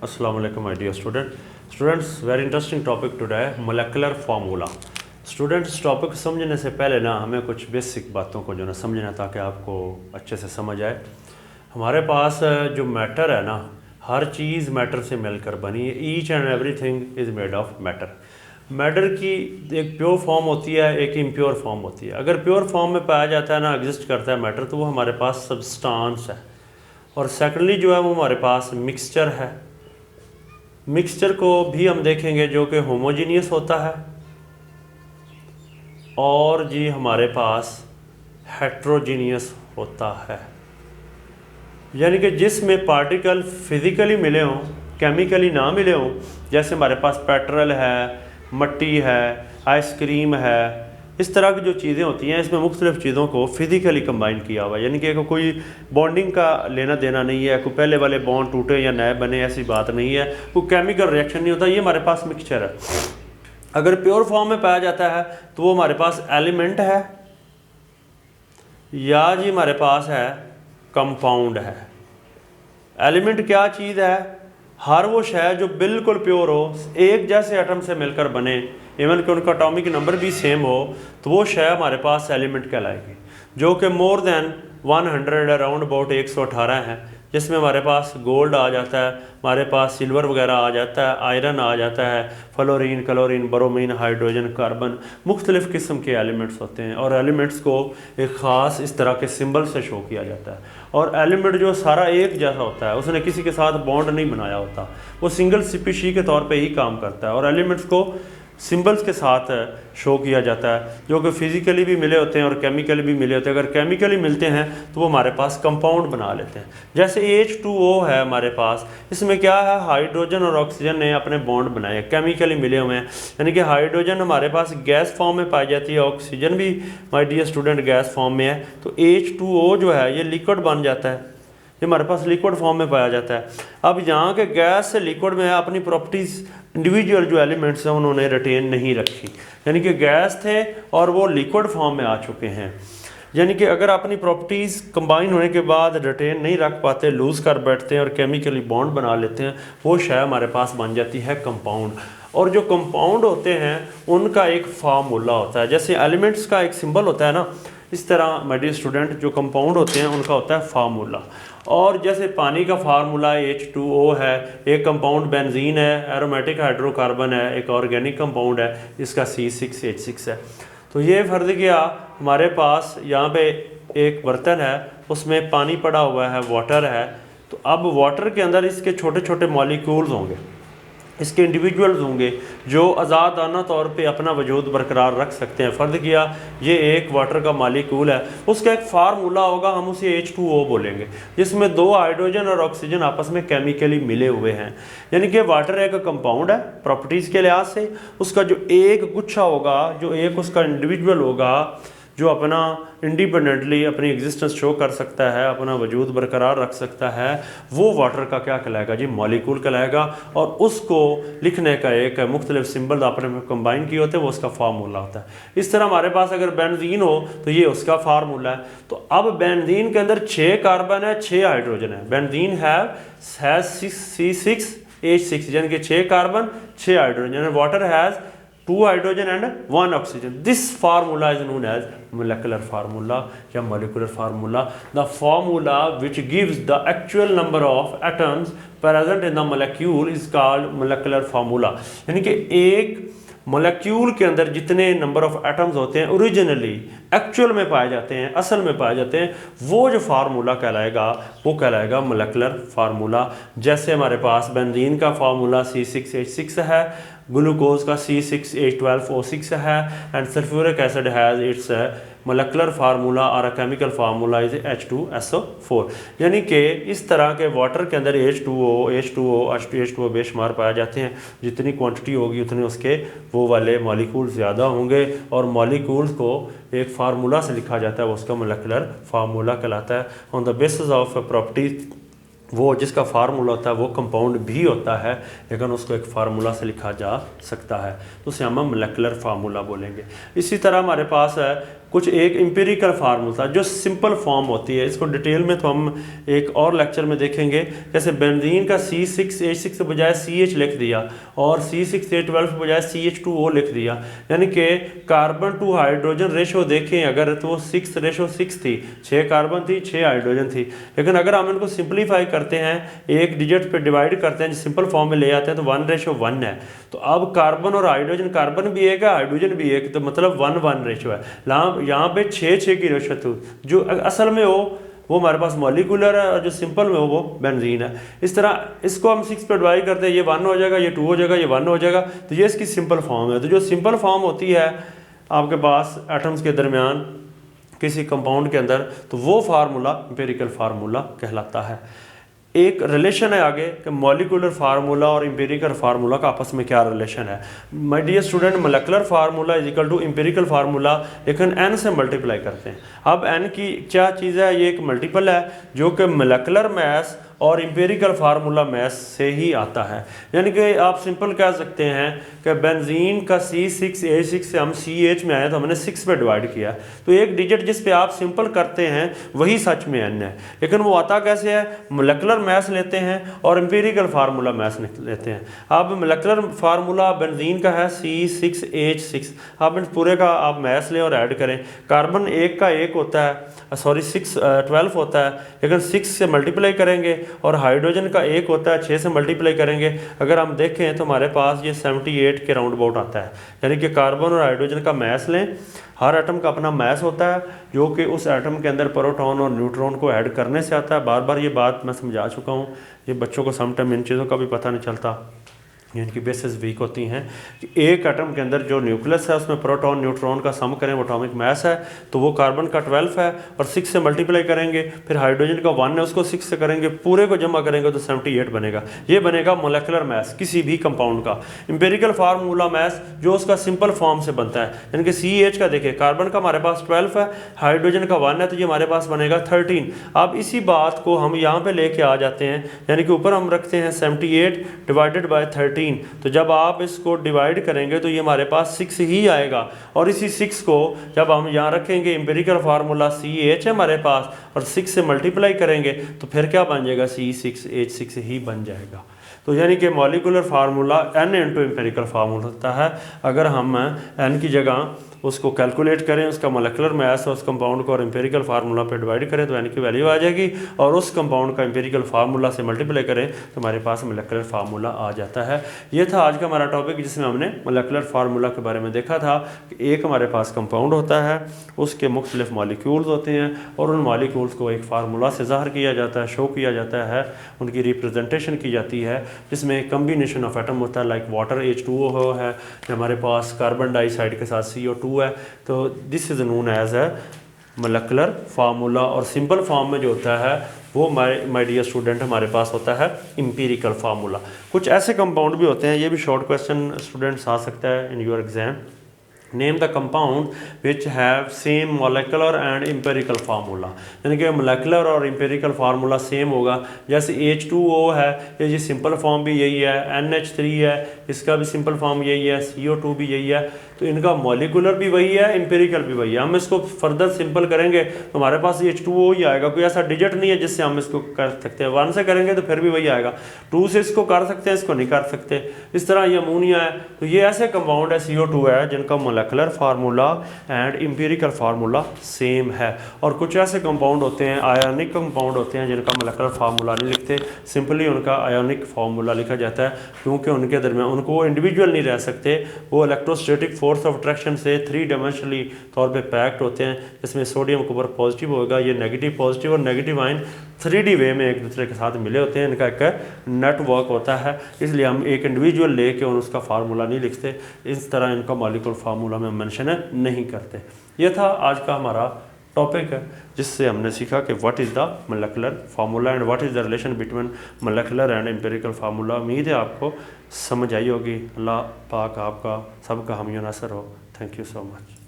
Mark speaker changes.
Speaker 1: अस्सलाम वालेकुम my dear students very interesting topic today, molecular formula. Students, इस topic को समझने से पहले ना हमें कुछ बेसिक बातों को जो ना समझना है ताकि आपको अच्छे से समझ आए। हमारे पास जो मैटर है ना, हर चीज़ मैटर से मिलकर बनी है। Each and everything is made of matter. Matter की एक प्योर फॉर्म होती है, एक इम्प्योर फॉर्म होती है। अगर प्योर फॉर्म में पाया जाता है ना, एग्जिस्ट करता है मैटर, तो वो हमारे पास सब्सटेंस है। और सेकेंडली जो है वो हमारे पास मिक्सचर है। मिक्सचर को भी हम देखेंगे जो कि होमोजीनियस होता है, और जी हमारे पास हेट्रोजीनियस होता है, यानी कि जिसमें पार्टिकल फिजिकली मिले हों, केमिकली ना मिले हों। जैसे हमारे पास पेट्रोल है, मट्टी है, आइसक्रीम है, इस तरह की जो चीज़ें होती हैं, इसमें मुख्तलिफ़ चीज़ों को फिज़िकली कंबाइन किया हुआ है, यानी कि कोई बॉन्डिंग का लेना देना नहीं है, कोई पहले वाले बॉन्ड टूटे या नए बने, ऐसी बात नहीं है, कोई केमिकल रिएक्शन नहीं होता। ये हमारे पास मिक्सचर है। अगर प्योर फॉर्म में पाया जाता है तो वो हमारे पास एलिमेंट है, या जी हमारे पास है कंपाउंड है। एलिमेंट क्या चीज़ है? हर वो शय जो बिल्कुल प्योर हो, एक जैसे एटम से मिलकर बने, इवन कि उनका एटॉमिक नंबर भी सेम हो, तो वो शय हमारे पास एलिमेंट कहलाएगी। जो कि मोर देन 100 अराउंड अबाउट 118 है, जिसमें हमारे पास गोल्ड आ जाता है, हमारे पास सिल्वर वगैरह आ जाता है, आयरन आ जाता है, fluorine, chlorine, bromine, hydrogen, carbon, मुख्तलिफ़ किस्म के एलिमेंट्स होते हैं। और एलिमेंट्स को एक ख़ास इस तरह के सिंबल से शो किया जाता है। और एलिमेंट जो सारा एक जैसा होता है, उसने किसी के साथ बॉन्ड नहीं बनाया होता, वो सिंगल स्पीशी के तौर पे ही काम करता है। और एलिमेंट्स को सिंबल्स के साथ शो किया जाता है, जो कि फिज़िकली भी मिले होते हैं और केमिकली भी मिले होते हैं। अगर केमिकली मिलते हैं तो वो हमारे पास कंपाउंड बना लेते हैं। जैसे H2O है हमारे पास, इसमें क्या है, हाइड्रोजन और ऑक्सीजन ने अपने बॉन्ड बनाए, केमिकली मिले हुए हैं। यानी कि हाइड्रोजन हमारे पास गैस फॉर्म में पाई जाती है, ऑक्सीजन भी my dear student gas form में है। तो H2O जो है ये लिक्विड बन जाता है, ये हमारे पास लिक्विड फॉर्म में पाया जाता है। अब यहाँ के गैस से लिक्विड में अपनी प्रॉपर्टीज़ इंडिविजुअल जो एलिमेंट्स हैं उन्होंने रिटेन नहीं रखी, यानी कि गैस थे और वो लिक्विड फॉर्म में आ चुके हैं। यानी कि अगर अपनी प्रॉपर्टीज़ कंबाइन होने के बाद रिटेन नहीं रख पाते, लूज़ कर बैठते हैं और केमिकली बॉन्ड बना लेते हैं, वो शय हमारे पास बन जाती है कंपाउंड। और जो कंपाउंड होते हैं उनका एक फार्मूला होता है। जैसे एलिमेंट्स का एक सिंबल होता है ना, इस तरह माय डियर स्टूडेंट जो कंपाउंड होते हैं उनका होता है फार्मूला। और जैसे पानी का फार्मूला H2O है, एक कंपाउंड बेंजीन है, एरोमेटिक हाइड्रोकार्बन है, एक ऑर्गेनिक कंपाउंड है, इसका C6H6 है। तो ये फर्ज किया हमारे पास यहाँ पे एक बर्तन है, उसमें पानी पड़ा हुआ है, वाटर है। तो अब वाटर के अंदर इसके छोटे छोटे मॉलिक्यूल्स होंगे, इसके इंडिविजुअल्स होंगे जो आज़ादाना तौर पे अपना वजूद बरकरार रख सकते हैं। फ़र्ज़ किया ये एक वाटर का मॉलिक्यूल है, उसका एक फार्मूला होगा, हम उसे H2O बोलेंगे, जिसमें 2 हाइड्रोजन और ऑक्सीजन आपस में केमिकली मिले हुए हैं। यानी कि वाटर एक कंपाउंड है प्रॉपर्टीज़ के लिहाज से। उसका जो एक गुच्छा होगा, जो एक उसका इंडिविजुअल होगा, जो अपना इंडिपेंडेंटली अपनी एग्जिस्टेंस शो कर सकता है, अपना वजूद बरकरार रख सकता है, वो वाटर का क्या कहलाएगा जी, मॉलिक्यूल कहलाएगा। और उसको लिखने का एक मुख्तलिफ सिंबल आपने में कंबाइन किए होते हैं, वो उसका फार्मूला होता है। इस तरह हमारे पास अगर बेंजीन हो तो ये उसका फार्मूला है। तो अब बेंजीन के अंदर 6 कार्बन है, 6 हाइड्रोजन है। बेंजीन हैज़ C6H6, यानी कि 6 carbon 6 hydrogen. Water has 2 hydrogen and 1 oxygen. This formula is known as molecular formula या molecular formula. The formula which gives the actual number of atoms present in the molecule is called molecular formula. यानी कि एक molecule के अंदर जितने number of atoms होते हैं originally actual में पाए जाते हैं, असल में पाए जाते हैं, वो जो फार्मूला कहलाएगा वो कहलाएगा मोलेकुलर फार्मूला। जैसे हमारे पास बेंजीन का फार्मूला C6H6 है, ग्लूकोज का C6H12O6 है, and sulphuric acid has its molecular formula और केमिकल फार्मूला इज H2SO4। यानी कि इस तरह के वाटर के अंदर H2O बेशुमार पाए जाते हैं। जितनी क्वांटिटी होगी उतने उसके वो वाले मॉलिक्यूल ज़्यादा होंगे, और मॉलिक्यूल्स को एक फार्मूला से लिखा जाता है, वो उसका मोलेकुलर फार्मूला कहलाता है। On the basis of properties, वो जिसका फार्मूला होता है वो कंपाउंड भी होता है, लेकिन उसको एक फार्मूला से लिखा जा सकता है, तो उसे हम मोलेकुलर फार्मूला बोलेंगे। इसी तरह हमारे पास है कुछ एक एम्पिरिकल फार्मूला जो सिंपल फॉर्म होती है, इसको डिटेल में तो हम एक और लेक्चर में देखेंगे। जैसे बेंजीन का C6H6 के बजाय CH लिख दिया और C6H12 के बजाय CH2O लिख दिया, यानी कि कार्बन टू हाइड्रोजन रेशो देखें अगर तो वो 6:6 थी, 6 कार्बन थी 6 हाइड्रोजन थी। लेकिन अगर हम इनको सिंप्लीफाई करते हैं, एक डिजिट पे डिवाइड करते हैं, सिंपल फॉर्म में ले आते हैं तो 1:1 है। तो अब कार्बन और हाइड्रोजन, कार्बन भी एक है हाइड्रोजन भी एक, तो मतलब 1:1 रेशो है। यहाँ पे 6:6 की रेशो थी, जो असल में हो वो हमारे पास मॉलिक्यूलर है और जो सिंपल में हो वो बेंजीन है। इस तरह इसको हम 6 पे डिवाइड करते हैं, ये 1 हो जाएगा, ये 2 हो जाएगा, ये 1 हो जाएगा, तो ये इसकी सिंपल फॉर्म है। तो जो सिंपल फॉर्म होती है आपके पास एटम्स के दरमियान किसी कंपाउंड के अंदर, तो वो फार्मूला एम्पिरिकल फार्मूला कहलाता है। एक रिलेशन है आगे कि मॉलिक्यूलर फार्मूला और एम्पिरिकल फार्मूला का आपस में क्या रिलेशन है। My dear student, molecular formula is equal to empirical formula, लेकिन n से मल्टीप्लाई करते हैं। अब n की क्या चीज़ है, ये एक मल्टीपल है जो कि मॉलिक्यूलर मास और एम्पिरिकल फार्मूला मास से ही आता है। यानी कि आप सिंपल कह सकते हैं कि बेंजीन का C6H6 से हम CH में आए तो हमने 6 पे डिवाइड किया, तो एक डिजिट जिस पे आप सिंपल करते हैं वही सच में n है। लेकिन वो आता कैसे है, मॉलिक्यूलर मास लेते हैं और एम्पिरिकल फार्मूला मास लेते हैं। अब मॉलिक्यूलर फार्मूला बेंजीन का है C6H6, आप इन पूरे का आप मास लें और ऐड करें। कार्बन एक का एक होता है, सॉरी 12 होता है, लेकिन 6 से मल्टीप्लाई करेंगे, और हाइड्रोजन का एक होता है 6 से मल्टीप्लाई करेंगे। अगर हम देखें तो हमारे पास ये 78 के राउंड अबाउट आता है। यानी कि कार्बन और हाइड्रोजन का मास लें, हर एटम का अपना मास होता है जो कि उस एटम के अंदर प्रोटॉन और न्यूट्रॉन को ऐड करने से आता है। बार बार ये बात मैं समझा चुका हूँ, ये बच्चों को समटाइम इन चीज़ों का भी पता नहीं चलता, इनकी बेसिस वीक होती हैं कि एक एटम के अंदर जो न्यूक्लियस है उसमें प्रोटॉन न्यूट्रॉन का सम करें, वो एटॉमिक मास है, तो वो कार्बन का 12 है और 6 से मल्टीप्लाई करेंगे, फिर हाइड्रोजन का 1 है उसको 6 से करेंगे, पूरे को जमा करेंगे तो 78 बनेगा। ये बनेगा मोलेकुलर मास किसी भी कंपाउंड का। एम्पिरिकल फार्मूला मास जो उसका सिंपल फॉर्म से बनता है, यानी कि CH का देखिए, कार्बन का हमारे पास 12 है, हाइड्रोजन का 1 है, तो ये हमारे पास बनेगा 13। अब इसी बात को हम यहाँ पे लेके आ जाते हैं, यानी कि ऊपर हम रखते हैं 78 डिवाइडेड बाय 13, तो जब आप इसको डिवाइड करेंगे तो ये हमारे पास 6 ही आएगा। और इसी 6 को जब हम यहाँ रखेंगे, एम्पिरिकल फार्मूला CH है हमारे पास, और 6 से मल्टीप्लाई करेंगे तो फिर क्या बन जाएगा, C6H6 ही बन जाएगा। तो यानी कि molecular formula n into empirical formula होता है। अगर हम n की जगह उसको कैलकुलेट करें, उसका मोलेकुलर मास और उस कंपाउंड को और एम्पिरिकल फार्मूला पे डिवाइड करें तो n की वैल्यू आ जाएगी, और उस कंपाउंड का एम्पिरिकल फार्मूला से मल्टीप्लाई करें तो हमारे पास मोलेकुलर फार्मूला आ जाता है। ये था आज का हमारा टॉपिक, जिसमें हमने मोलेकुलर फार्मूला के बारे में देखा था कि एक हमारे पास कंपाउंड होता है, उसके मुख्तलिफ मॉलिक्यूल्स होते हैं, और उन मॉलिक्यूल्स को एक फार्मूला से ज़ाहिर किया जाता है, शो किया जाता है, उनकी रिप्रेजेंटेशन की जाती है, जिसमें कम्बिनेशन ऑफ एटम होता है, लाइक वाटर H2O है, हमारे पास कार्बन डाइऑक्साइड के साथ CO2 है। तो this is known as a molecular formula. और सिंपल फॉर्म में जो होता है वो माय डियर स्टूडेंट हमारे पास होता है एम्पिरिकल फार्मूला। कुछ ऐसे कंपाउंड भी होते हैं, ये भी शॉर्ट क्वेश्चन स्टूडेंट्स आ सकता है in your exam. Name the compound which have same molecular and empirical formula, यानी कि मोलेकुलर और एम्पिरिकल फार्मूला सेम होगा। जैसे H2O है, ये सिंपल फॉर्म भी यही है, NH3 है, इसका भी सिंपल फॉर्म यही है, CO2 भी यही है, तो इनका मॉलिक्यूलर भी वही है, एम्पिरिकल भी वही है। हम इसको फर्दर सिंपल करेंगे तो हमारे पास H2O ही आएगा, कोई ऐसा डिजिट नहीं है जिससे हम इसको कर सकते हैं। 1 से करेंगे तो फिर भी वही आएगा, 2 से इसको कर सकते हैं, इसको नहीं कर सकते। इस तरह ये अमोनिया है, तो ये ऐसे कंपाउंड है CO2 है जिनका molecular formula and empirical formula same है। और कुछ ऐसे कंपाउंड होते हैं, आयोनिक कंपाउंड होते हैं, जिनका मोलेकुलर फार्मूला नहीं लिखते, सिंपली उनका आयोनिक फार्मूला लिखा जाता है, क्योंकि उनके दरमियान उनको इंडिविजुअल नहीं रह सकते, वो इलेक्ट्रोस्टैटिक फोर्स ऑफ अट्रैक्शन से 3 डायमेंशनली तौर पे पैक्ड होते हैं, जिसमें सोडियम के ऊपर पॉजिटिव होगा, ये नेगेटिव पॉजिटिव और नेगेटिव आयन 3D वे में एक दूसरे के साथ मिले होते हैं, इनका एक नेटवर्क होता है, इसलिए हम एक इंडिविजुअल लेके और उसका फार्मूला नहीं लिखते, इस तरह इनका मॉलिक्यूलर फार्मूला में मेंशन नहीं करते। ये था आज का हमारा टॉपिक है, जिससे हमने सीखा कि what is the molecular formula and what is the relation between molecular and empirical formula. उम्मीद है आपको समझ आई होगी। अल्लाह पाक आपका सबका हामी नसर हो। Thank you so much.